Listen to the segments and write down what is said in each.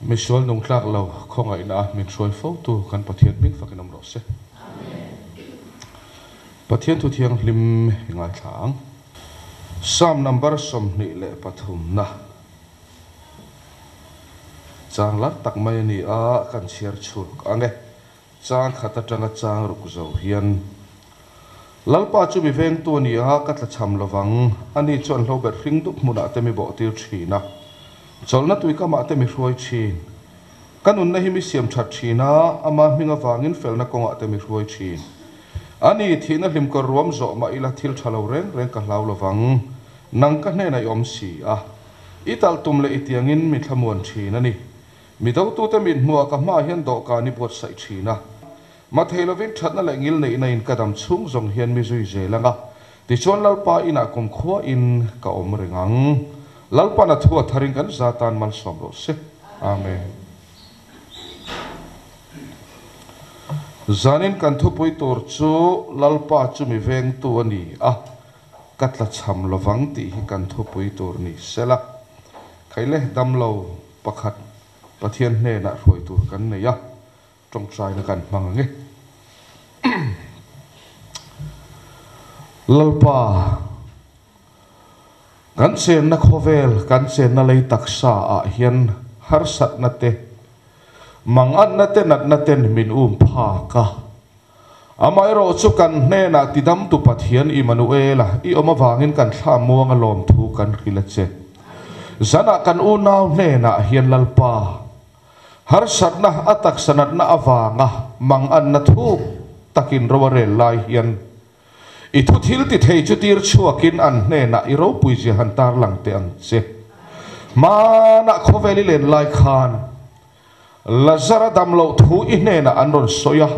Misual nung tlak law khongai na min soi fo tu kan pathian ming fakinam ro se pathian tu thiang lim ngai thang Psalm number som ni le pathum na chang lat tak mai ni a kan chiar chu ange chang khata tanga chang ru ku zo hian lalpa chu mi veng tu ni a katla cham lowang ani chon lo ber hring dup muna te mi bo tir thina cholna tui ka ma te mi hroi thin kanun na hi mi siam that thina ama minga wangin felna konga te mi hroi thin ani thina hlim ko ruam zo ma ila thil thalo reng ka hlau lowang nang ka hne nai om si a ital tum le itiangin mi thamuan thina ni mi do tu te min hmuwa ka ma hian do ka ni bot sai thina ma theilovin thatna le ngil nei na in kadam chung zong hian mi zui zelanga ti chon lalpa ina kum khuwa in ka om rengang lalpa na thua tharing kan zatan mal som ro se amen zanin kan thu pui tur chu lalpa chu mi veng tu ani a katla cham lovang ti hi kan thu pui tur ni sela khaile damlo pakhat pathian hne na hroi tur kan nei a tong trai na kan mang nge lalpa kan sen na khovel kan sen na lei taksa a hian har sat na te mangan na te nat na ten min pha ka amai ro chu kan hne na tidam tu pathian Immanuela I oma wangin kan thla muang a lom thu kan rila che zana kan unaw hne na hian lalpa har sat na atak sanat na awanga mangan na thu takin raware lai hian I thu thil ti thei chu tir chuakin an hne na I ro pui je han tar lang te ang che ma na khoveli len lai khan lazara damlo thu I hne na an ron soya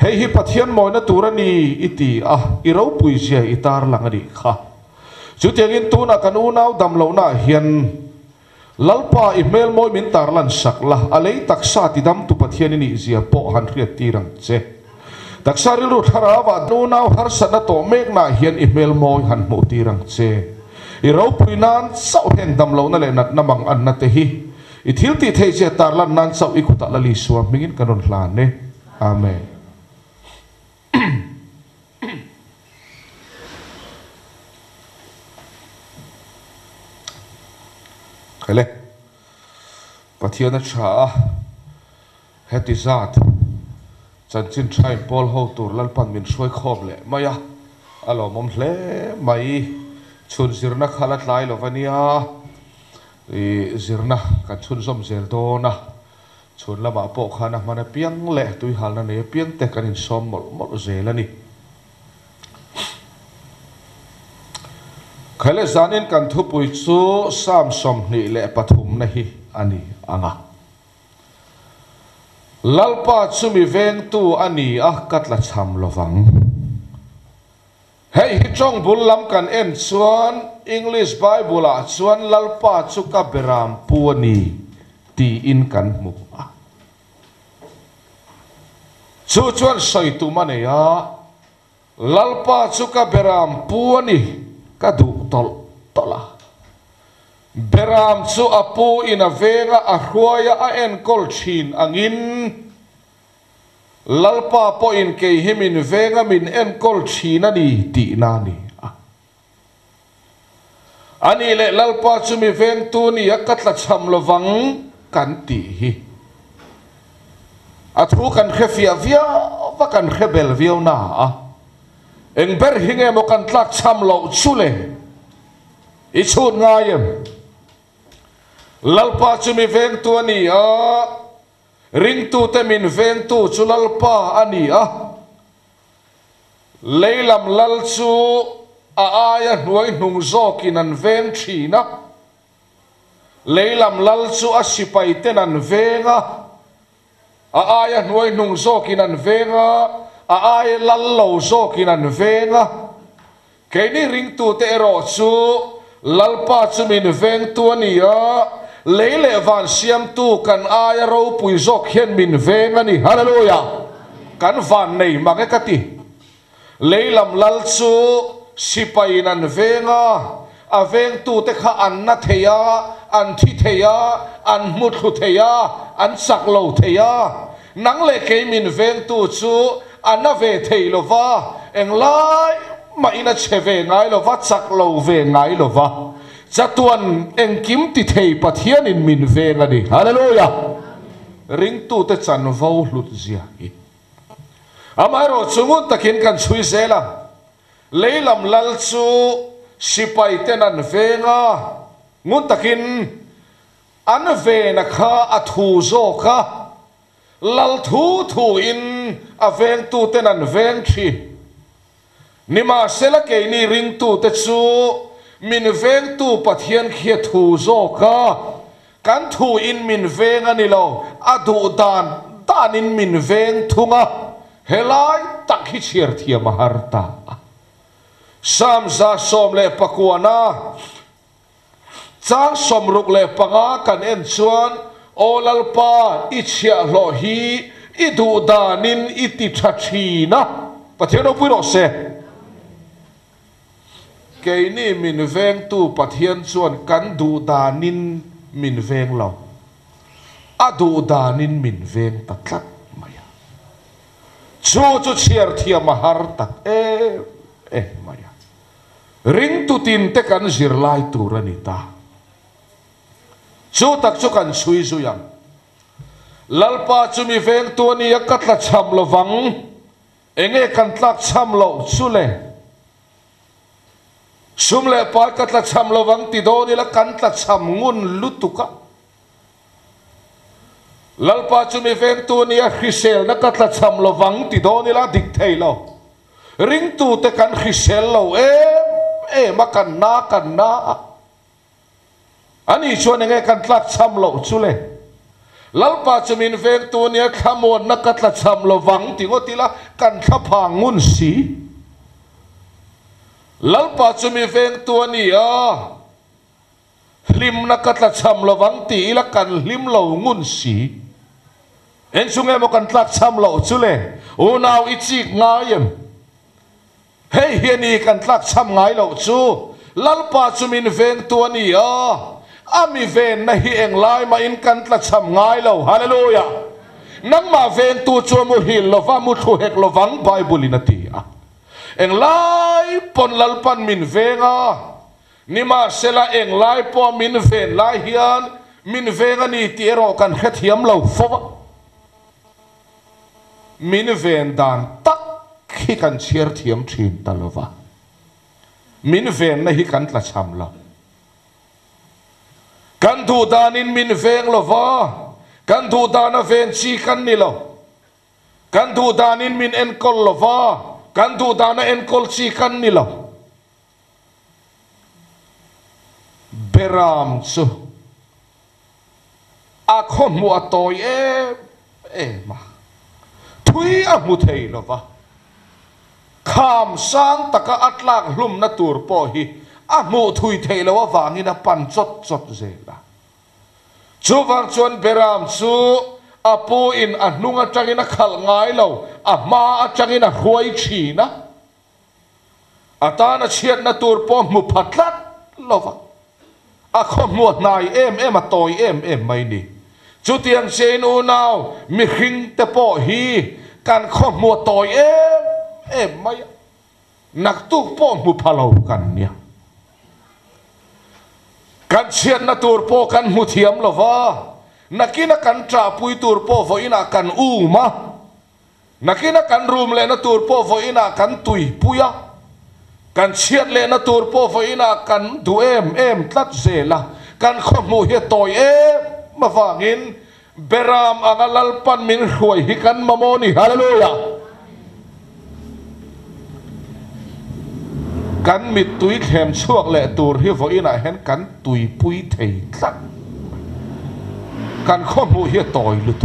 hei hi pathian moi na turani iti I ro pui je I tar lang ani kha chu tiangin tu na kan unaw damlo na hian lalpa I mel moi min tar lan sakla alei taksa ti dam tu pathian ni zia po han riat tirang che taksari ru tharawa nunaw har sana to mek na hian email moi han mu tirang che I ro puinan sau hen damlo na le nat namang an na te hi I thil ti thei che tarlan nan sau I khuta la li suam mingin kanon hlan ne amen khale pathian a tha heti zat chan chin thai pol ho tur lalpan min soi khop le maya alo mom hle mai chun zirna khalat lai lovania I zirna kan chun som zel do na chun lama po khana mana piang le tui hal na ne piang te kanin som mol zelani khale zanin kan thu pui chu sam som ni le pathum na hi ani anga lalpa chumi veng tu ani katla cham lovang hei hi chong bul lam kan en chuan English Bible a chuan lalpa chu ka beram puani ti in kan mu chu chuan soi tu maneya lalpa chu ka beram puani ka du tol tola beram chu apu in a venga a hruaya a en kol thin angin lalpa po in ke himin venga min en kol thina ni ti na ni ani le lalpa chu mi veng tu ni akatla cham lovang kan ti hi athu kan khefia via va kan khebel vio na eng ber hinge mo kan tlak cham lo chule I chun ngayem lalpa chu mi veng tu ani ring tu te min veng tu chu lalpa ani leilam lal chu aya hnuai hnung zokin an veng thina leilam lal chu sipai ten an venga aya hnuai hnung zokin an venga aya lal lo zokin an venga keini ring tu te ro chu lalpa chu min veng tu ani leile van siam tu kan aya ro pui zok hian min veng ani hallelujah kan van nei makekati leilam lal chu sipai nan venga aveng tu te kha an na theya an thi theya an mut khu theya an sak lo theya nang le ke min veng tu chu an na ve thei lo wa eng lai ma ina cheve ngai lo wa chak lo ve ngai lo wa chatuan eng kim ti thei pathian in min ve ngani hallelujah ring tu te chan vo hlut zia hi amaro chungun takin kan chui zela leilam lal chu sipai tenan venga ngun takin an ve na kha athu zo kha lal thu in aveng tu tenan veng thi nima sela ke ni ring tu te chu min veng tu pathian khia thu zo kha kan thu in min veng ani lo adu dan in min veng thunga helai tak hi chiar thia maharta sam za som le pakuana chang som ruk le panga kan en chuan olalpa ichia lo hi idu danin iti thachina pathian o puiro se ke ni min veng tu pathian chuan kan du danin min veng lo adu danin min veng taklat maya chu chiar thia maharta maya ring tu tin te kan zir lai turanita chu tak chu kan chui zu yang lalpa chu mi veng tu ni akatla cham lo wang enge kan tlak cham lo chu le sum le pa katla cham lo wang ti do ni la kan tla cham ngun lutuka lalpa chu mi veng tu ni a khisel na katla cham lo wang ti do ni la dik thei lo ring tu te kan khisel lo ma kan na ani chuan nge kan tlak cham lo chu le lalpa chu min veng tu ni a khamon na katla cham lo wang ti ngo ti la kan thapha ngun si lalpa chu mi veng tu ni a hlim na katla cham lo wang ti la kan hlim lo ngun si en sunge mo kan tlak cham lo chu le u naw I chik ngayem hei hiani kan tlak cham ngai lo chu lalpa chu min veng tu ni a ami ven na hi eng lai ma in kan tla cham ngai lo hallelujah nang ma ven tu chu mu hil lo va mu thu hek lo wang bible in ati a eng lai pon lalpan min venga nima sela eng lai po min ven lai hian min venga ni tiero kan het hiam lo fo min ven dan tak hi kan chiar thiam thin talova min ven na hi kan tla cham lo kan thu danin min veng lo va kan thu dana ven chi kan ni lo kan thu danin min en kol lo va kan thu dana en kol chi kan ni lo beram chu a khom mu a toy ma thui a mu thei lo va kham sang taka atlak hlum na tur po hi a mu thui thei lo wangin a pan chot zela chu wang chuan beram chu apu in a hnunga tangin a khal ngai lo a ma a tangin a hruai thina atana chiat na tur po mu phatlat lova a khom mu nai em a toy em mai ni chu tiang chen u naw mi hring te po hi kan khom mu toy em mai nak tu po mu phalo kan nia kan chiat na tur po kan mu thiam lo va nakina kan tra pui tur po vo ina kan ma nakina kan room le na tur po vo ina kan tui puya kan chiat le na tur po vo ina kan du em tlat zela kan khom mu he toy ma wangin beram angalal pan min huai hi kan mamoni hallelujah kan mit tui khem chuak le tur hi vo ina hen kan tui pui thei tlat kan khom mu hi toy lut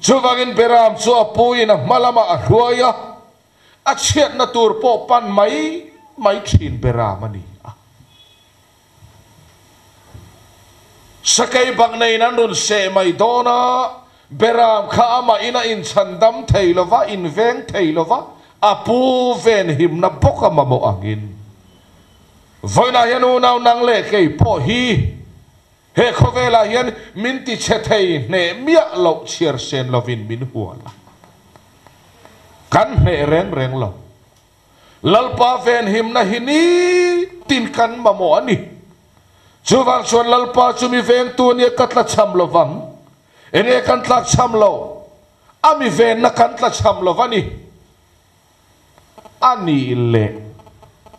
chu wangin beram chu apui na malama a hruaya a chiat na tur po pan mai thin beram ani sakai bang nei nan run se mai dona beram kha ama ina in chandam theilova in veng theilova apu ven him na boka mamo angin voi na hian u nau nang le ke po hi he khovela hian min ti che thei ne mia lo chiar sen lovin min huala kan ne reng reng lo lalpa ven him na hini tin kan mamo ani chuwang chuan lalpa chumi veng tu ni katla cham lovang enge kan tlak cham lo ami ven na kan tla cham lovani ani le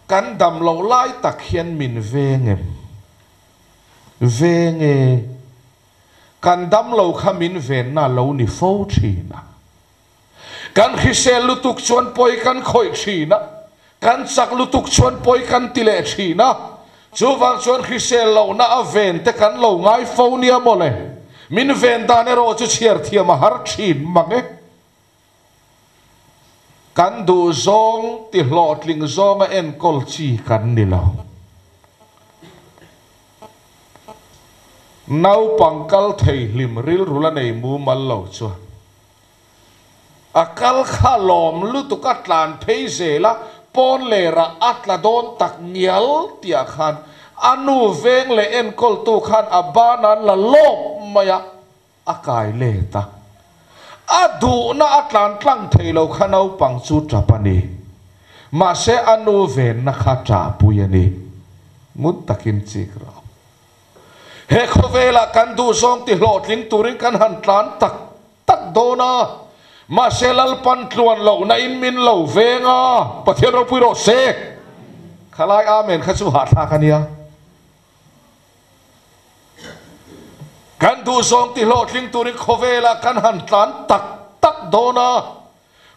kan dam lo lai tak hian min venge kan dam lo khamin ven na lo ni fo thina kan khisel lutuk chuan poi kan khoi thina kan sak lutuk chuan poi kan tile thina chuwang chuan khisel lo na aven te kan lo ngai fo nia mole min ven da ne ro chu chiar thiam har thin mange kan du zong ti hlot ling zong a en kol chi kan ni lo nau pangkal thei lim ril rula nei mu mal lo chu akal khalom lu tu katlan phei zela pon le ra atla don tak nial tia khan anu veng le en kol tu khan abana la lop maya akai le ta adu na atlan tlang thei lo khanau pang chu trapani ma se anu ven na kha tra puyani mut takin chikra he khovela kan du song ti hlot ling turin kan han tlan tak tak dona ma se lal pan tluan lo na in min lo venga pathian ro pui ro se khalai amen khachu ha tha khania kan du song ti hlot ling turin khovela kan han tlan tak tak dona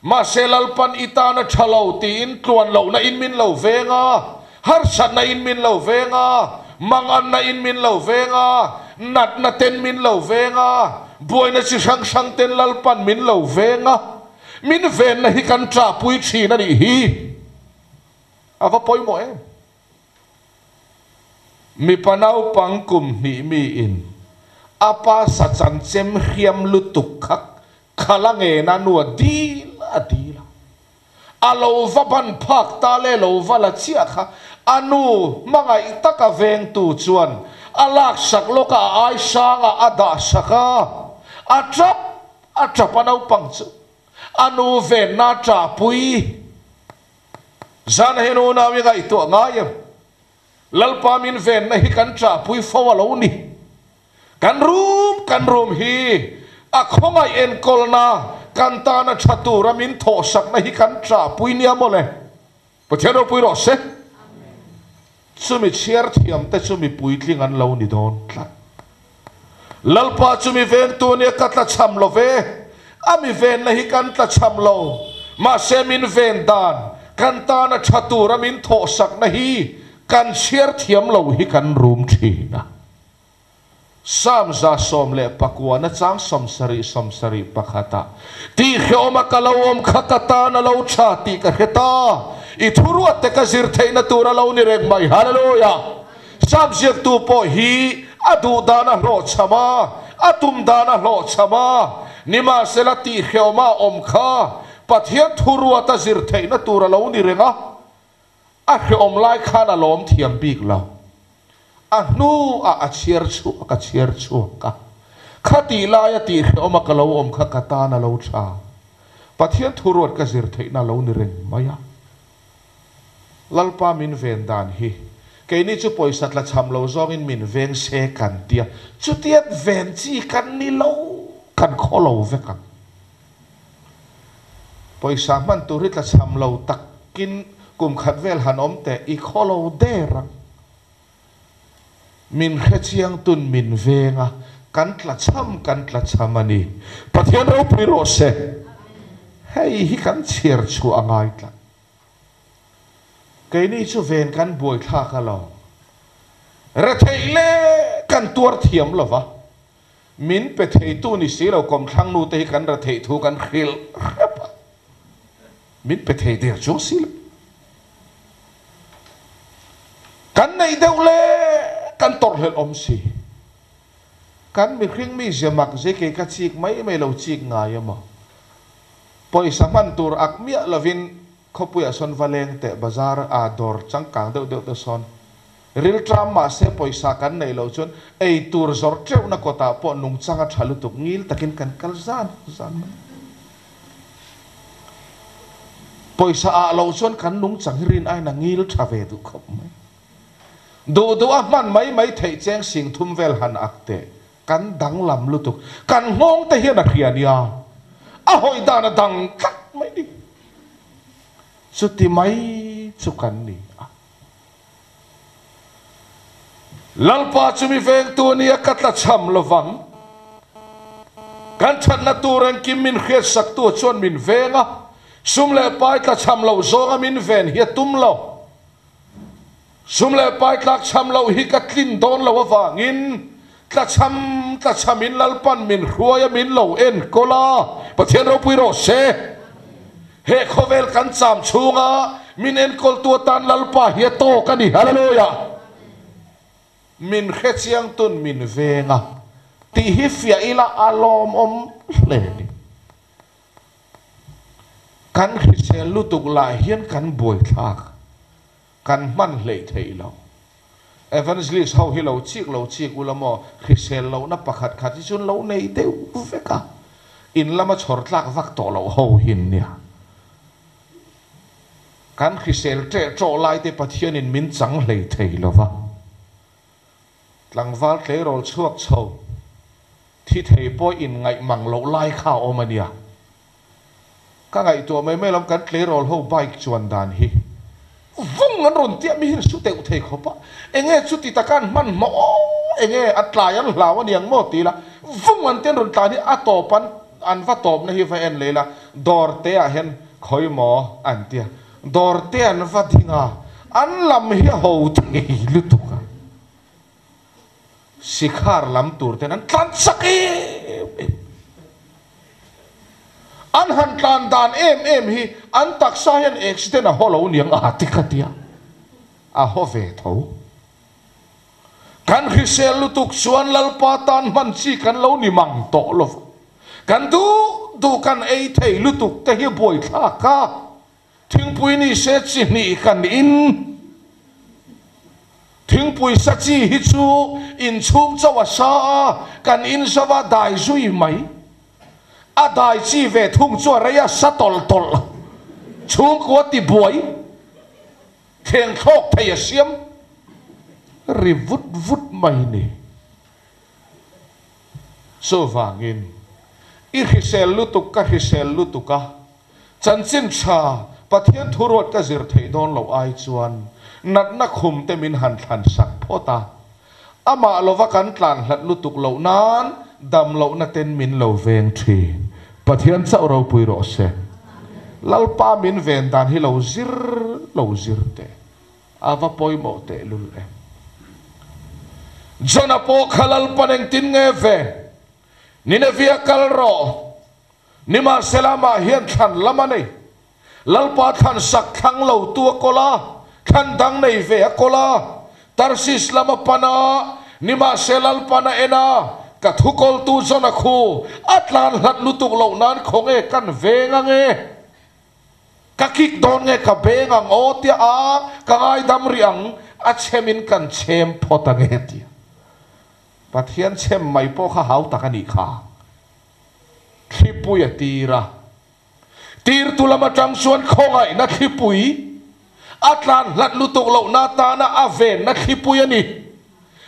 ma se lal pan itana thalo ti in tluan lo na in min lo venga har sat na in min lo venga mangan na in min lo venga nat na ten min lo venga boy na si sang sang ten lalpan min lo venga min ven na hi kan tra pui chi na ni hi ava poi mo em mi panau pangkum ni mi in apa sa chan chem khiam lutuk khak khalange na nu adila alo va ban phak ta le lo va la chia kha anu mangai taka veng tu chuan alak sak loka ai sanga ada saka atrap anau pangchu anu ven na tra pui zan henu na mi gai to ngayam lalpa min ven na hi kan tra pui fawalo ni kan rum hi akhongai en kolna kan ta na thatu ramin tho sak na hi kan tra pui nia mole pathian pui ro se chumi chiar thiam te chumi puitling an lo ni don tlat lalpa chumi ven tu ne katla cham lo ve ami ven na hi kan tla cham lo ma se min ven dan kan ta na thatu ramin tho sak na hi kan chiar thiam lo hi kan rum thina sam za som le pakwa na chang som sari pakhata ti khoma kalawom khakata na lo cha ti ka heta i thurua te ka zir theina tura lo ni rek mai hallelujah subject tu po hi adu dana lo chama atum dana lo chama nima selati khoma om kha pathia thurua ta zir theina tura lo ni renga a khom lai khana lom thiam bik lo anu a chiar chu ka khati la ya ti khoma ka lo om kha kata na lo cha pathia thurua ka zir theina lo ni reng maya lalpa min ven dan hi ke ni chu poisat la cham lo zong in min veng se kan tia chu tiat ven chi kan ni lo kan kholo ve kan poisa man turit la cham lo takin kum khat vel han om te i kholo dera min khachiang tun min venga kan tla cham ani pathian ro piro se hei hi kan chiar chu angai tla cái này chú ven kan bồi thà cả lo, ra thấy lẽ kan tuar thiam lo va, min pe thấy tu ni xí lo com thang nu thấy kan ra thấy thu kan khil, min pe thấy der chú xí kan này đâu lẽ kan tor lên om xí, kan mi khring mi jamak je ke ka chik mai lo chik ngai ma, poi saman tur ak mia lavin khopuya son valeng te bazar a dor changkang deuh son real drama se poisa kan nei lo chun ei tur zor treu na kota po nung changa thalu tuk ngil takin kan kalzan zan poisa a lo chun kan nung chang rin ai na ngil thave du khop mai do do a man mai thei cheng sing thum vel han akte kan dang lam lu tuk kan ngong te hian a khiania a hoi da na dang khat mai đi chuti mai chu kan ni lalpa chumi veng tu ni akatla cham lovang kan chat na turan kim min khet sak tu chon min venga sumle pai tla cham lo zonga min ven hi tum lo sumle pai tla cham lo hi katlin don lo wangin tla cham in lalpan min ruaya min lo en kola pathian ro pui ro se he khovel kan cham chunga min en kol tu tan lalpa hi to kan ni hallelujah min khechiang tun min venga ti hifia ila alom om leni kan khrisel lutuk la hian kan boi thak kan man hlei thei lo evangelist how hi lo chik ulamo khrisel lo na pakhat khat chun lo nei te veka in lama chhor tlak vak to lo ho hin nia kan khrisel tre tro lai te pathian in min chang hlei thei lo wa tlangwal tle rol chuak chho thi thei po in ngai mang lo lai kha omania ka ngai to mai lam kan tle rol ho bike chuan dan hi vung an ron tia mi hin su te u thei khopa enge chu ti takan man mo enge atlayan lawan yang mo ti la vung an ten ron ta ni atopan an va top na hi va en lela dor te a hen khoi mo an tia dor te an va thinga an lam hi ho thei lu tu ka sikhar lam tur ten an tlan saki an han tlan dan em hi an tak sa hian accident a holo niang a tikatia a ho ve tho kan hrisel lutuk suan lalpa tan man chi kan lo ni mang to lo kan du kan ei thei lutuk te hi boi thla ka thingpui ni se chi ni kan in thingpui sa chi hi chu in chung chawa sa kan in sawa dai zui mai a dai chi ve thung chu raya sa tol chung ko ti boi theng thok thei siam ri vut mai ni so wangin i hisel lutuk ka hisel lutuka chanchin cha pathian thurot ka zir thei don lo ai chuan nat na khum te min han than sak phota ama lova kan tlan hlat lutuk lo nan dam lo na ten min lo veng thi pathian chau ro pui ro se lalpa min ven dan hi lo zir te ava poi mo te lul e jona po khalal paneng tin nge ve nine via kalro nima selama hian than lamane lalpa than sak thang lo tu kola than dang nei ve kola tarsis lama pana nima selal pana ena ka thukol tu zona khu atlan hlat lutuk lo nan khonge kan venga nge ka kik don nge ka bengang o tia a ka ngai dam riang a chemin kan chem phota nge tia pathian chem mai po kha hau takani kha thipui atira tir tulama tang suan khongai na thipui atlan hlat lutuk lo na ta na aven na thipui ani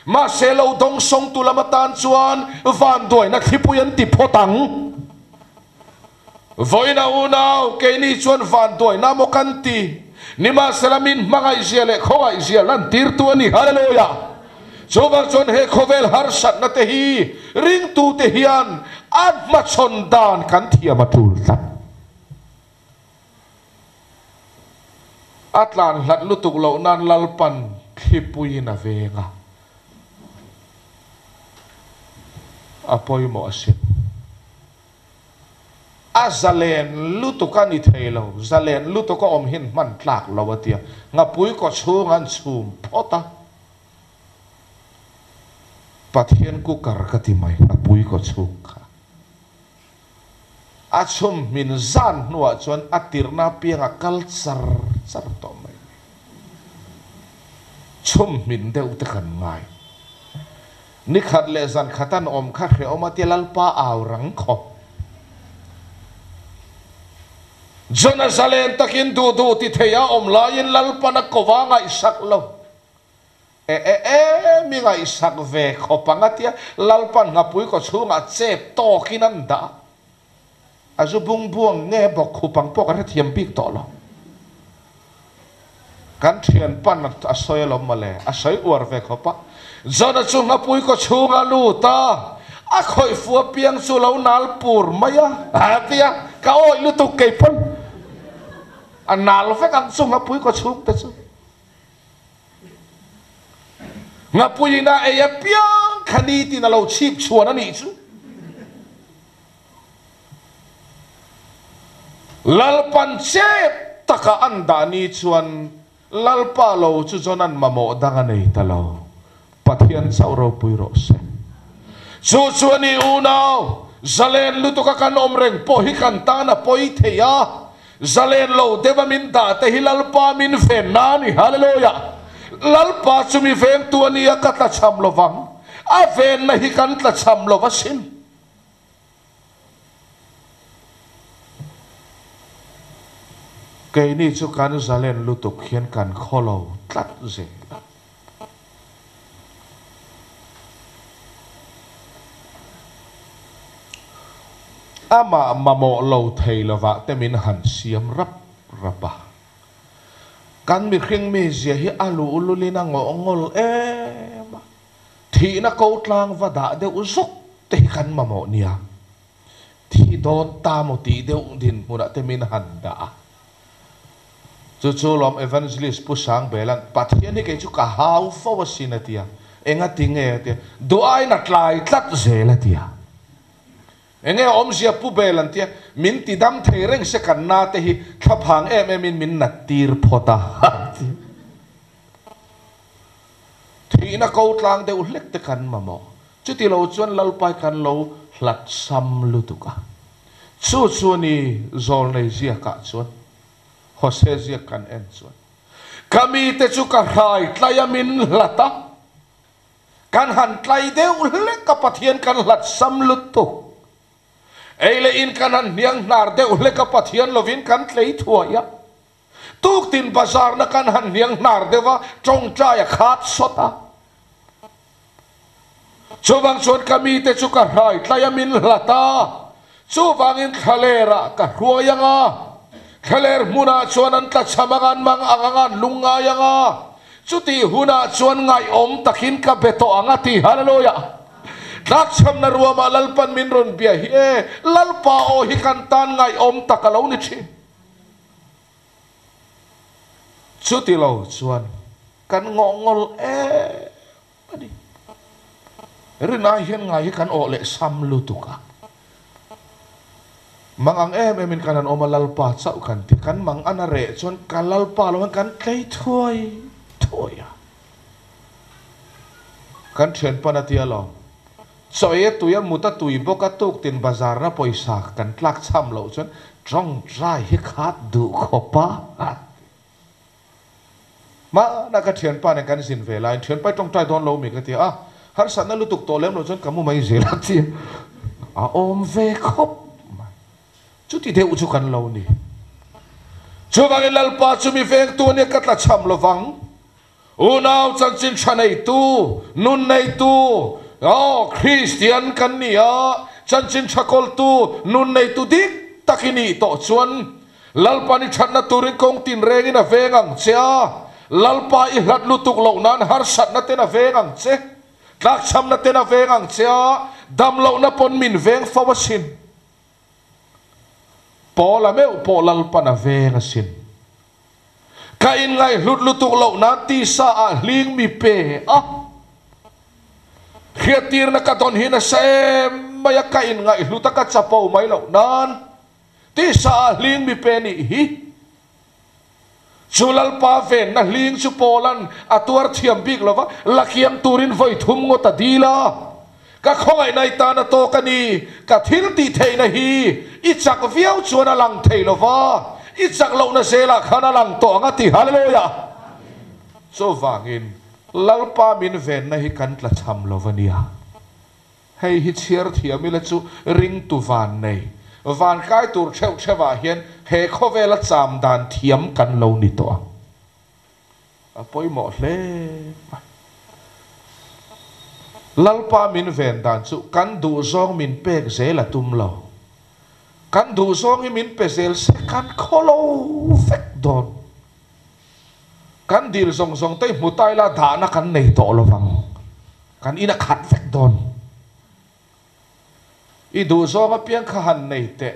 ma selo dong song tulama tan chuan van doi na thipuyan ti photang voina unau ke ni chuan van doi na mo kanti nima selamin mangai ziale khongai zialan tir tu ani hallelujah chuwang chuan he khovel har sat na te hi ring tu te hian at ma chon dan kan thiam atul tat atlan hlat lutuk lo nan lalpan thipui na venga apoy mo asin a zalen lutuka ni thelo zalen lutuka om hin man tlak lawatia nga pui ko chungan chum phota pathian ku karkati mai a pui ko chung kha a chum min zan nuwa chuan atirna pianga culture char to mai chum min deuh te kan ngai ni khat le zan khatan om kha khre oma te lalpa aw rang kho Jerusalem takin du ti theya om lain lalpa na kowanga isak lo mi nga isak ve kho pangatia lalpan nga pui ko chunga chep to kinanda azu bung buang nge bok khupang pok ra thiam bik to lo kan thian pan asoi lom male asoi uar ve kho pa zona chunga pui ko chunga lu ta a khoi fu piang chu lo nal pur maya atia ka oi lu tu ke pon anal fe kan chunga pui ko chung ta chu nga pui na e ya piang khani ti na lo chip chuan ani chu lalpan chep taka anda ni chuan lalpa lo chu zonan mamo danga nei talo pathian sauro puiro se chu chuani unaw zalen lutu ka kan omreng po hi kan ta na poi theya zalen lo deva min da te hilalpa min fen nani hallelujah lalpa chumi fen tuani ka ta cham lovang a fen na hi kan ta cham lovasin cái này chú can zalen lutuk hian kan kholo tlat ze ama mamo lo thei lova te min han siam rap rapa kan mi khring mi zia hi alu ululina ngol em thi na ko tlang vada de uzok te kan mamo nia thi do ta mo ti de din muna te min han da chu lom evangelist pusang belan pathian ni ke chu ka hau fo wasinatia enga tinge te duai na tlai tlat zela tia enge om sia pu belan tia min ti dam thereng se kan na te hi thaphang min na tir phota thi na ko tlang de ulek te kan mamo chu ti lo chuan lalpai kan lo hlat sam lutuka chu ni zol nei zia ka chuan Hosea kan en chuan kami te chu ka rai tlaya min lata kan han tlai deu le ka pathian kan lat sam lutu eile in kan han niang nar deu le ka pathian lovin kan tlei thuaya tuk tin bazar na kan han niang nar dewa chong chaya khat sota chuwang chuan kami te chu ka rai tlaya min lata chuwangin khalera ka ruayanga khaler muna chuan an tla chamagan mang angangan lungayanga chuti huna chuan ngai om takin ka beto angati hallelujah dak cham na ruama lalpan min ron bia hi lalpa o hi kantan ngai om takalo ni chi chuti lo chuan kan ngongol ani rina hian ngai hi kan o le sam lutuka mangang min kanan o malalpa sa kan ti kan mang anare chuan kalalpa lo kan kai thoi kan chen panatia lo soye tuya muta tui boka tuk tin bazar na poisa kan tlak cham lo chuan trong drai hi khat du khopa ma na ka thian pa ne kan sin ve lai thian pa trong trai don lo mi ka ti har san na lutuk to lem lo chuan kamu mai zela ti om ve khop chu ti de chu kan lo ni chu bang lalpa chu mi veng tu ne katla cham lovang unaw chan chin chanei tu nun nei tu Christian kan nia chan chin chakol tu nun nei tu dik takini to chuan lalpa ni thatna turin kong tin rengin a vengang cha lalpa i hlat lutuk lo nan har sat na ten a vengang che tlak cham na ten a vengang cha dam lo na pon min veng fawasin pola meu polal pana venga sin ka in ngai hlut lutuk lo na ti sa a hling mi pe khiatir na ka ton hina sa maya ka in ngai hluta ka chapo mai lo nan ti sa a hling mi pe ni hi chulal pa ven na hling chu polan atuar thiam bik lova lakhiam turin voi thum ngota dila ka khongai nai ta na to kani ka thil ti thei na hi i chak viau chuan lang thei lova i chak lo na sela khana lang to anga ti hallelujah so wangin lalpa min ven na hi kan tla cham lovania hei hi chiar thiami la chu ring tu van nei van kai tur cheu chewa hian he khovela cham dan thiam kan lo ni to a poi mo hle lalpa min ven dan chu kan du zong min pek zela tum lo kan du zong hi min pe zel se kan kholo vek don kan dil zong zong tei mutai la da na kan nei to lovang kan ina khat vek don i du zong a piang kha han nei te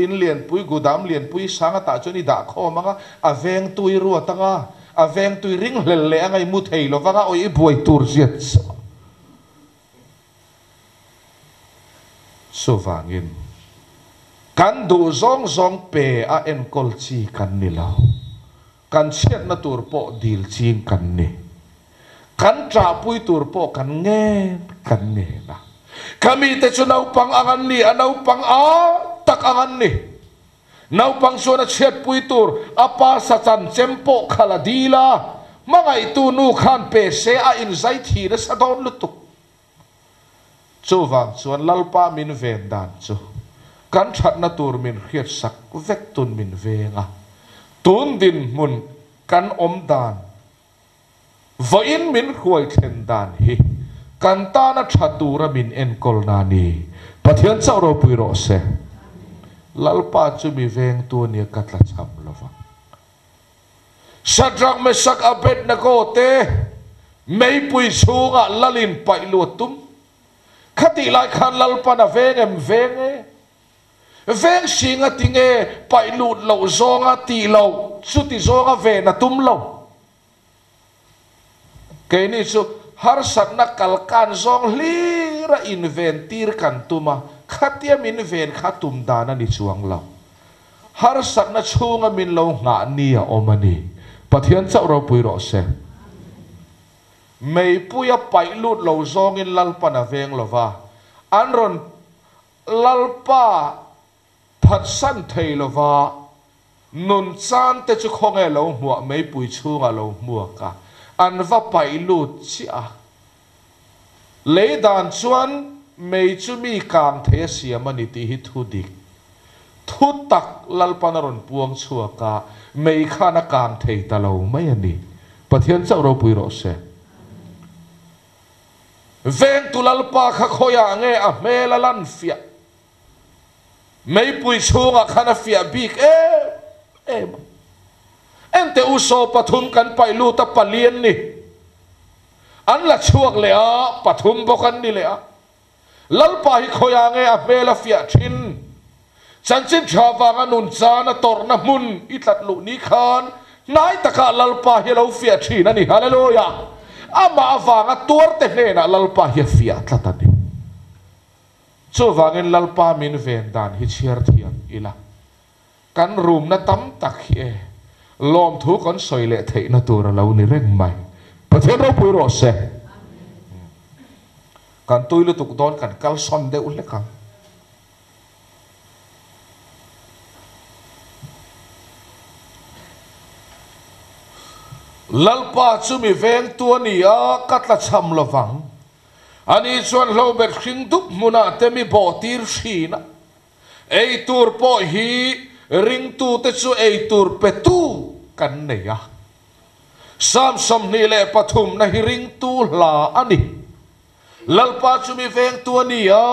in lian pui gudam lian pui sanga ta choni da kho manga aveng tui ru tanga aveng tui ring hlel le angai mu thei lovanga oi buai tur ziat so wangin kan du zong zong pe a en kol chi kan ni lo kan chiat na tur po dil ching kan ni kan tra pui tur po kan nge na kami te chu nau pang angan ni anau pang a tak angan ni nau pang so na chiat pui tur apa sa chan chempo khala dila mangai tu nu khan pe se a in zai thi na sa don lutuk chu wang chuan lalpa min ven dan chu kan that na tur min khiat sak vek tun min venga tun din mun kan om dan voin min khuai then dan hi kan ta na thatura min en kol na ni pathian chau ro pui ro se lalpa chu mi veng tu ni katla cham lova Shadrach Meshach Abednego te mei pui chunga lalin pai lutum khati lai khan lalpa na veng em veng veng singa tinge pai lut lo zonga ti lo chu ti zonga ve na tum lo ke ni chu har sat na kalkan zong lira inventir kan tuma khatia min ven khatum dana ni chuang lo har sat na chunga min lo nga ni a omani pathian chau ro pui ro se mei puya pai lut lo zong in lalpa na veng lova anron lalpa phat san thei lova nun chan te chu khonge lo muwa mei pui chunga lo muwa ka an va pai lut chi a le dan chuan mei chu mi kang the siam ani ti hi thu dik thu tak lalpa na ron puang chua ka mei khana kang thei ta lo mai ani pathian chau ro pui ro se veng tu lalpa kha khoya nge a mela lan fia mei pui chunga khana fia bik ente uso pathum kan pai lu ta palian ni an la chuak le a pathum bokan ni le a lalpa hi khoya nge a mela fia thin chanchin thawanga nun chana torna mun itlat lu ni khan nai taka lalpa hi lo fia thin ani hallelujah ama awanga tuarte hlena lalpa hi fia tlatani chu wangin lalpa min ven dan hi chiar thiam ila kan room na tam tak hi lom thu kon soile thei na tur lo ni reng mai pathian ro pui ro se kan tuilu tuk don kan kal son de ul lekang lalpa chu mi veng tu ni a katla cham lovang ani chuan lo ber khing dup muna te mi bo tir shina ei tur po hi ring tu te chu ei tur pe tu kan nei a sam som ni le pathum na hi ring tu la ani lalpa chu mi veng tu ni a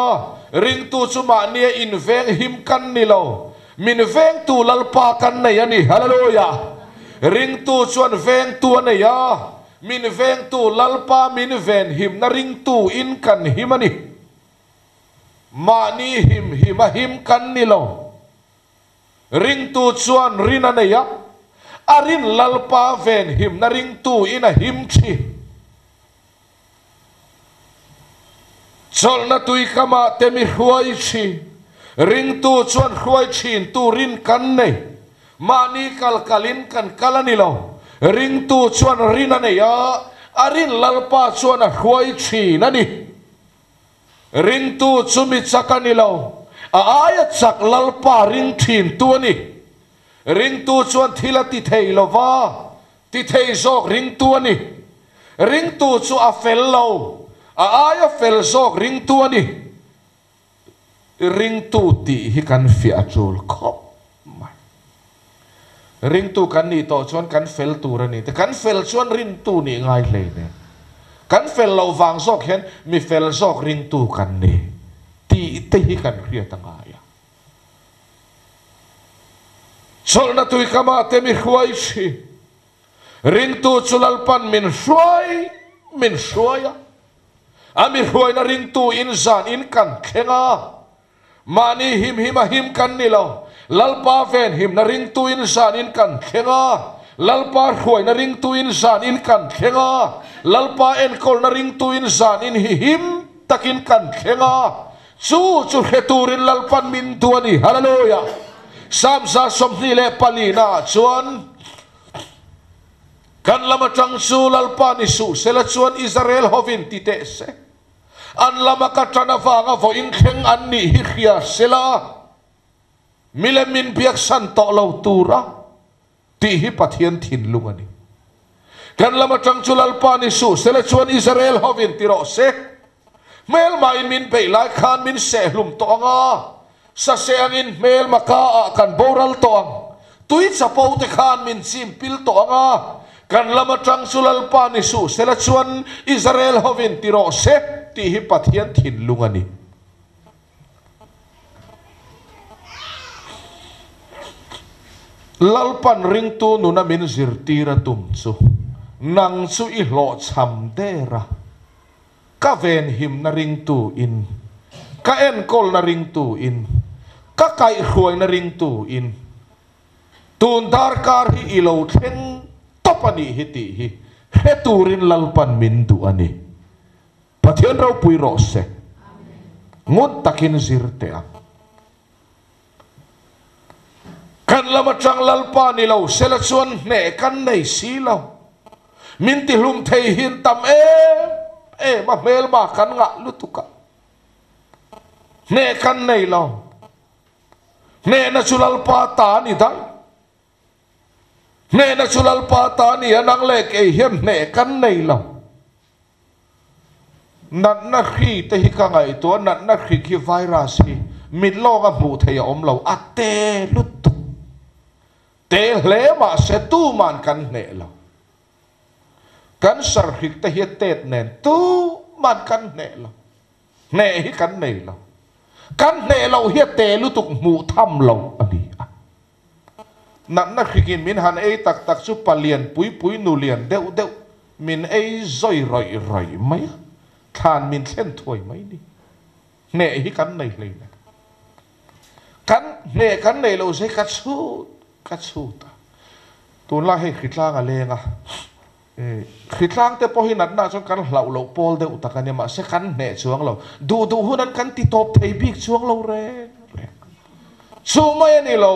ring tu chu ma ni in veng him kan ni lo min veng tu lalpa kan nei ani hallelujah ring tu chuan veng tu nei a min veng tu lalpa min ven him na ring tu in kan himani mani him him kan ni lo ring tu chuan rina nei a arin lalpa ven him na ring tu in a him chi chol na tui kama temi huai chi ring tu chuan huai chin tu rin kan nei mani kalkalin kan kalani lo ring tu chuan rina nei a arin lalpa chuan a huai chi nani ring tu chumi chakani lo a aya chak lalpa ring thin tu ni ring tu chuan thilati thei lova ti thei zok ring tu ani ring tu chu a fel lo a aya fel zok ring tu ani ring tu ti hi kan fi a chul khop mai ring tu kan ni to chuan kan fel tu ra ni te kan fel chuan ring tu ni ngai le ne kan fel lo wang zok hen mi fel zok ring tu kan ni ti te hi kan ria tanga ya chol na tui kama te mi huai si ring tu chulal pan min shuaya ami huai na ring tu in zan in kan khenga mani him kan ni lo lalpa ven him na ring tu in zan in kan khenga lalpa huai na ring tu in zan in kan khenga lalpa en kol na ring tu in zan in him takin kan khenga chu heturin lalpan min tuani hallelujah samsa somni le palina chuan kan lama chang su lalpa ni su sela chuan Israel hovin ti te se an lama ka chana wanga vo in kheng an ni hi khia sela milemin biak san to lo tura ti hi pathian thin lungani kan lama chang chu lalpa ni su sela chuan Israel hovin ti ro se mel mai min pe lai khan min se hlum to anga sa seangin mel maka kan boral to ang tui chapo te khan min sim pil to anga kan lama chang sulal pa ni su sela chuan Israel hovin ti ro se ti hi pathian thin lungani lalpan ring tu nuna min zirtira tum chu nang chu i hlo cham dera ka ven him na ring tu in ka en kol na ring tu in ka kai huai na ring tu in tun dar kar hi ilo theng topani hi ti hi heturin lalpan min tu ani pathian rau pui ro se ngut takin zirte ang kan lama chang lalpa ni lo sela chuan ne kan nei si lo min ti hlum thei hin tam ma mel ma kan nga lutuka ne kan nei lo ne na chulal pa ta ni dai ne na chulal pa ta ni anang le ke hiam ne kan nei lo nat na khi te hi ka ngai to nat na khi ki virus hi min lo ga mu thei om lo ate lutu te hle ma se tu man kan ne lo kan sar hik te hi tet nen tu man kan ne lo ne hi kan nei lo kan ne lo hi te lu tuk mu tham lo ani nan na khikin min han ei tak tak chu palian pui nu lian deu min ei zoi roi mai than min thlen thoi mai ni ne hi kan nei le kan ne kan nei lo se ka chu ta tun la he khitlang a lenga khitlang te po hi nat na chon kan hlau lo pol deu takania ma se kan ne chuang lo du hunan kan ti top thei bik chuang lo re chu mai ani lo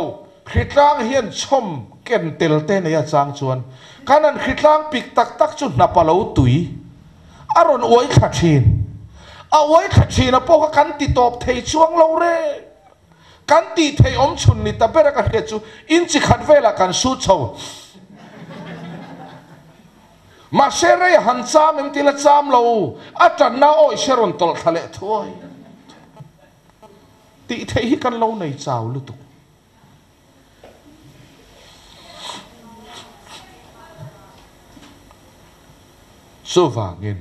khitlang hian chom ken tel te ne ya chang chuan kanan khitlang pik tak chu na pa lo tui aron oi khathin a oi khathin a po ka kan ti top thei chuang lo re kan ti thei om chun ni ta bera ka he chu in chi khat vela kan su chho ma sere han cham em tila cham lo atan na oi sheron tol thale thoi ti thei hi kan lo nei chaw lu tu so wangin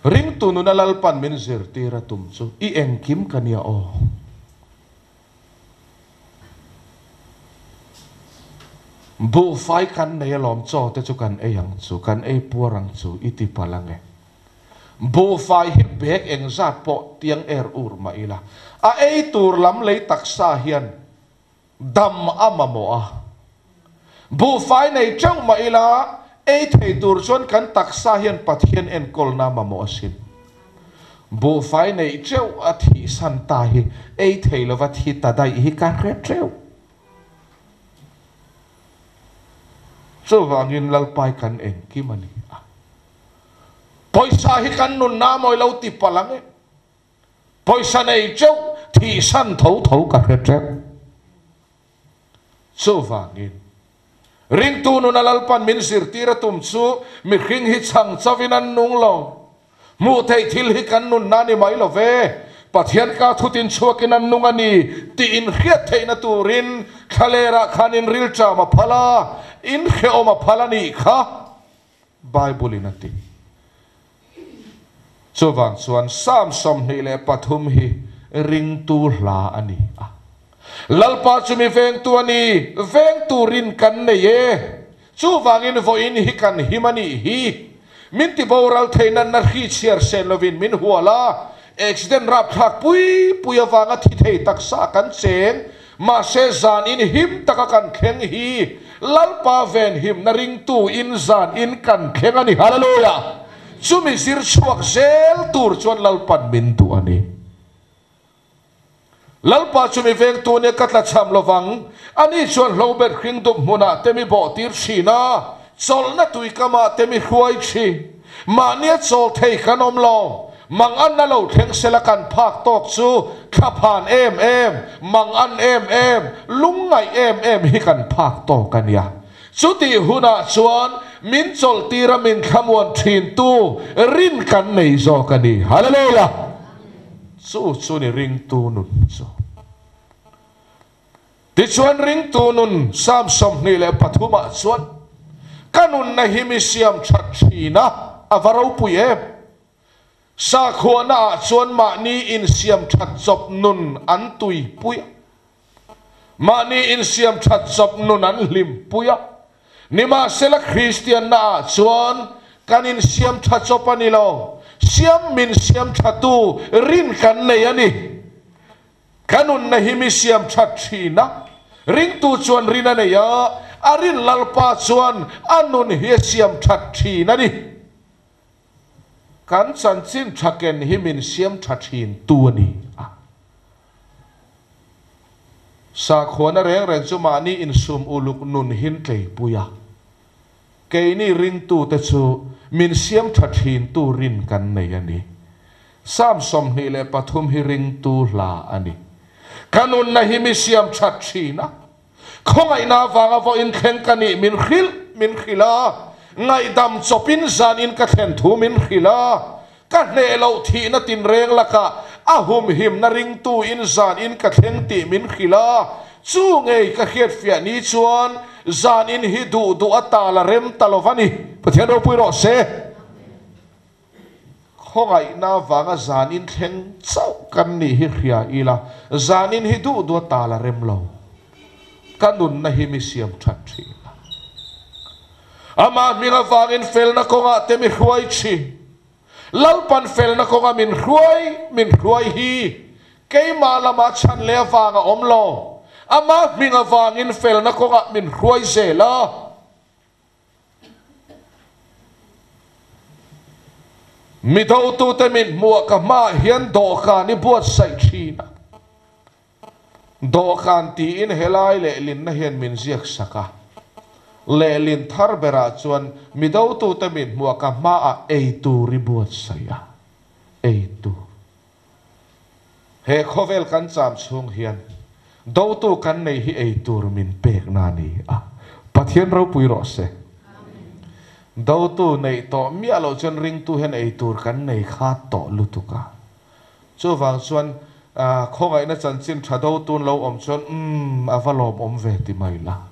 ring tu nu nalalpan min zir tira tum chu I engkim kania o bu fai kan nei lom cho te chu kan e yang chu kan e purang chu iti palange bu fai hi bek eng zat po tiang ur ma ila a e tur lam lei taksa hian dam amamo a bu fai nei chau ma ila e thei tur chon kan taksa hian pathian en kol na mamo asin bu fai nei cheu a thi san ta hi e thei lo va thi ta dai hi ka re cheu so wangin lalpai kan en ki mani poisa hi kan nun na moi lo ti palange poisa nei cheu thi san thau ka re cheu so wangin ring tu nun alalpan min sir tira tum chu mi khing hi chang chavinan nung lo mu thei thil hi kan nun nani mai lo ve pathian ka thutin chuakin an nung ani ti in khiat theina turin khalera khanin ril cha ma phala in kheo ma phala ni kha bible in ati chuwang chuan sam som ni le pathum hi ring tu hla ani lalpa chumi veng tu ani veng tu rin kan ne ye chu wangin vo in hi kan himani hi min ti boral theinan na khi chiar sen lovin min huala accident rap thak pui puya wanga thi thei taksa kan cheng ma se zan in him taka kan kheng hi lalpa ven him na ring tu in zan in kan kheng ani hallelujah chumi sir chuak zel tur chuan lalpan min tu ani lalpa chumi veng tu ne katla cham lovang ani chuan lobet khring dum huna temi bo tir china chol na tui kama temi khuai chi ma nia chol thei kanom lo mang an na lo theng sela kan phak tok chu khaphan em mang an em lungai em hi kan phak to kan ya chuti huna chuan min chol tira min khamon thin tu rin kan nei zo kani hallelujah chu ni ring tu nun chu ti chuan ring tu nun sam som ni le pathuma chuan kanun na himisiam that thina avarau puye sa khona chuan ma ni in siam that chop nun an tui puya ma ni in siam that chop nun an lim puya nima sela christian na chuan kanin siam that chop ani lo siam min siam thatu rin kan nei ani kanun na himisiam that thina ring tu chuan rin ani ya arin lalpa chuan anun hi siam that thina ni kan chan chin thaken himin siam thathin tu ni sa khona reng chu mani in sum uluk nun hin tlei puya ke ni ring tu te chu min siam thathin tu rin kan nei ani sam som ni le pathum hi ring tu hla ani kanun na himi siam thathina khongai na wanga vo in khen kani min khila ngai dam chopin zan in ka thlen thu min khila ka ne lo thi na tin reng laka ahum him na ring tu in zan in ka thlen ti min khila chu ngei ka khiat fia ni chuan zan in hi du atala rem talovani pathian ro pui ro se khongai na wanga zan in theng chau kan ni hi khia ila zan in hi du atala rem lo kanun na hi mi siam thathi ama minga wangin fel na konga temi hruai chi lalpan fel na konga min hruai hi keima lama chan le wanga omlo ama minga wangin fel na konga min hruai zela mi do tu te min mua ka ma hian do kha ni buat sai thina do khan ti in helai le lin na hian min ziak saka le lin thar bera chuan mi do tu te min mua ka ma a eitu ribuat saya eitu he khovel kan cham chung hian do tu kan nei hi eitur min pek na ni pathian ro pui ro se do tu nei to mi alo chen ring tu hen eitur kan nei kha to lutuka chu wang chuan khongai na chan chin thado tun lo om chuan avalom om ve ti mai la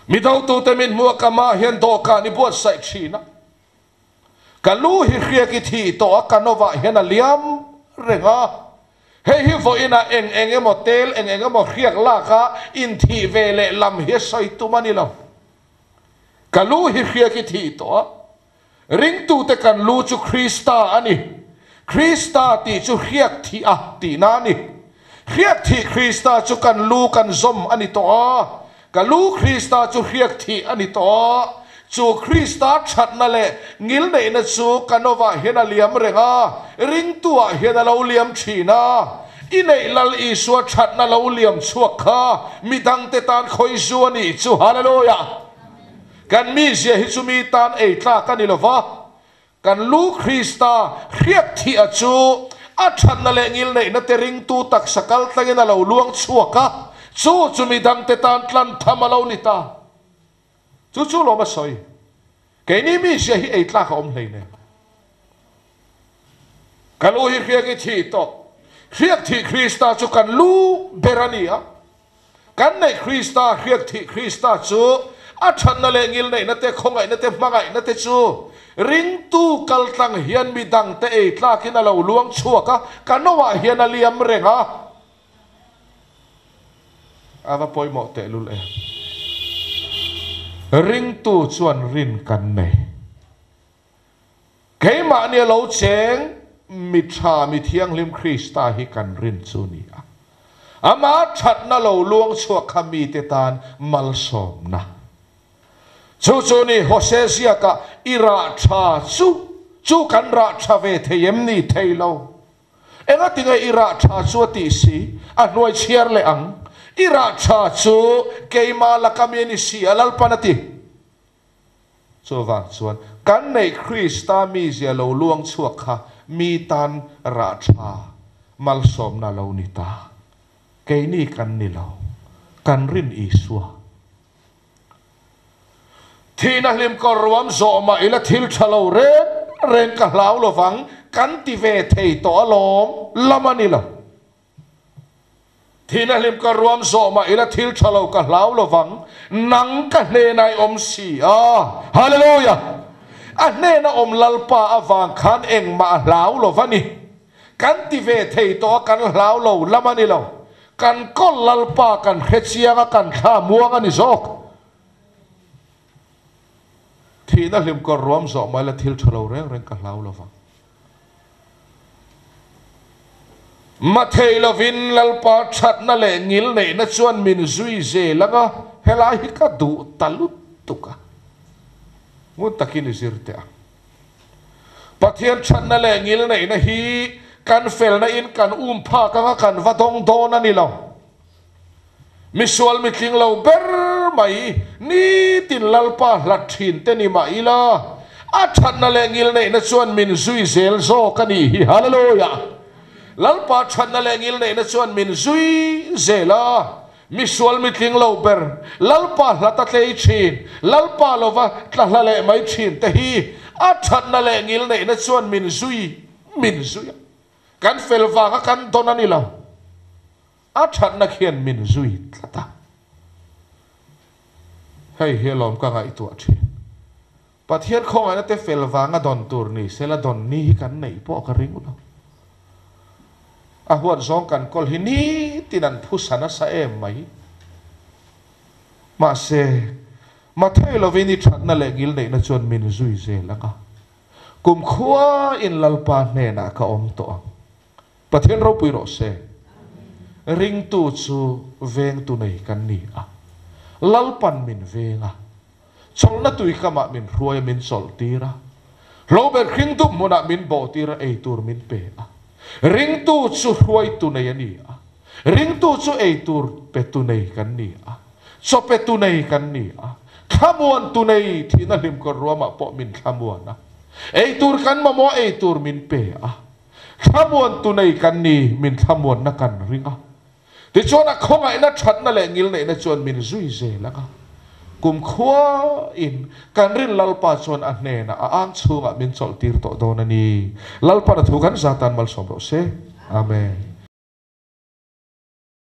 mi do tu te min mua kama hian do ka ni buat sai thina kalu hi khria ki thi to kanova hian a liam renga hei hi vo ina eng motel eng mo khiak la ka in thi ve le lam hi sai tu mani lo kalu hi khria ki thi to ring tu te kan lu chu krista ani krista ti chu khiak thi ti na ni khiak thi krista chu kan lu kan zom ani to kalu krista chu khiak thi ani to chu krista that na le ngil nei na chu kanova hena liam renga ring tua hena lo liam thina inei lal isua that na lo liam chuak kha midang te tan khoi zuani chu hallelujah kan mi je hi chu mi tan ei tla kan ilova kan lu krista khiak thi a chu a that na le ngil nei na te ring tu tak sakal tangena lo luang chuaka chu midang te tan tlan thamalo nita chú lo mà soi cái này mi sẽ hi ấy ta không lấy nè cái lối hi cái thi to hiệp thi Christa chú cần lu berania cái này Christa hiệp thi Christa chú à chân nó lên ngil này nó te không ai nó te mang ai nó te chú ring tu kal tang hian mi dang te ấy ta khi nào lâu luang chua cái nó wa hian aliam reng ha ava poi mo te lul ring tu chuan rin kan nei cái mà nia lâu cheng mi tha mi thiang lim Christa hi kan rin chu ni ama that na lo luang chua khami te tan mal som na chu ni Hosea ka ira tha chu kan ra tha ve theyem ni thailo enga tinga ira tha chu ti si a noi chiar le ang ira tha chu keima la kamieni si alal panati chu wa chuan kan nei Christa mi zia lo luang chuak kha mi tan ra tha mal som na lo ni ta ke ni kan ni lo kan rin isua thi na lim ko ruam zo ma ila thil thalo ren ka hlau lo wang kan ti ve thei to lom lamani lo thi na lim ko ruam zo ma ila thil thalo ka hlau lo wang nang ka ne nai om si hallelujah a ne na om lalpa awang khan eng ma hlau lo vani kan ti ve thei to kan hlau lo lamani lo kan kol lalpa kan khetsia kan tha muang ani zok thì nó liêm có róm rõ mà là thiếu cho lâu reng cả lâu lo vang mà thầy là vin lalpa chat na lệ ngil này nó chuan min zui ze langa hela hi ka du talut tuka ngun takin zirte pathian chat na lệ ngil này na hi kan fel na in kan pha ka kan vadong don ani lo misual mitling lo ber mai ni tin lalpa lathin te ni mai la a that na le ngil nei na chuan min zui zel zo kani hi hallelujah lalpa that na le ngil nei na chuan min zui zela misual mitling lo ber lalpa lata tlei thin lalpa lova tla le mai thin te hi a that na le ngil nei na chuan min zui kan felwa ka kan donani la a that na khian min zui tlata hay helom ka ngai tu athi pathian khong ana te felwa nga don tur ni sela don ni kan nei po ka ring ulo a huan zong kan kol hi ni tinan phusana sa em mai ma se ma thei lo vini that na le gil nei na chon min zui ze langa kum khua in lalpa ne na ka om to pathian ro pui ro se ring tu chu veng tu nei kan ni lalpan min venga chol na tui kama min ruai min sol tira lo ber khring tu mona min bo tira ei tur min pe ring tu chu ruai tu nei ani ring tu chu ei tur pe tu nei kan ni so pe tu nei kan ni khamuan tu nei thina lim ko ruama po min khamuan ei tur kan ma mo ei tur min pe khamuan tu nei kan ni min khamuan na kan ringa thì cho nó không ai nó chặt nó lại nghĩ này nó chọn mình duy dễ lắm cùng khua in can rin lalpa chọn anh này na ang chu ngạ mình chọn tir to do na ni lalpa na thu kan zatan mal som ro se amen.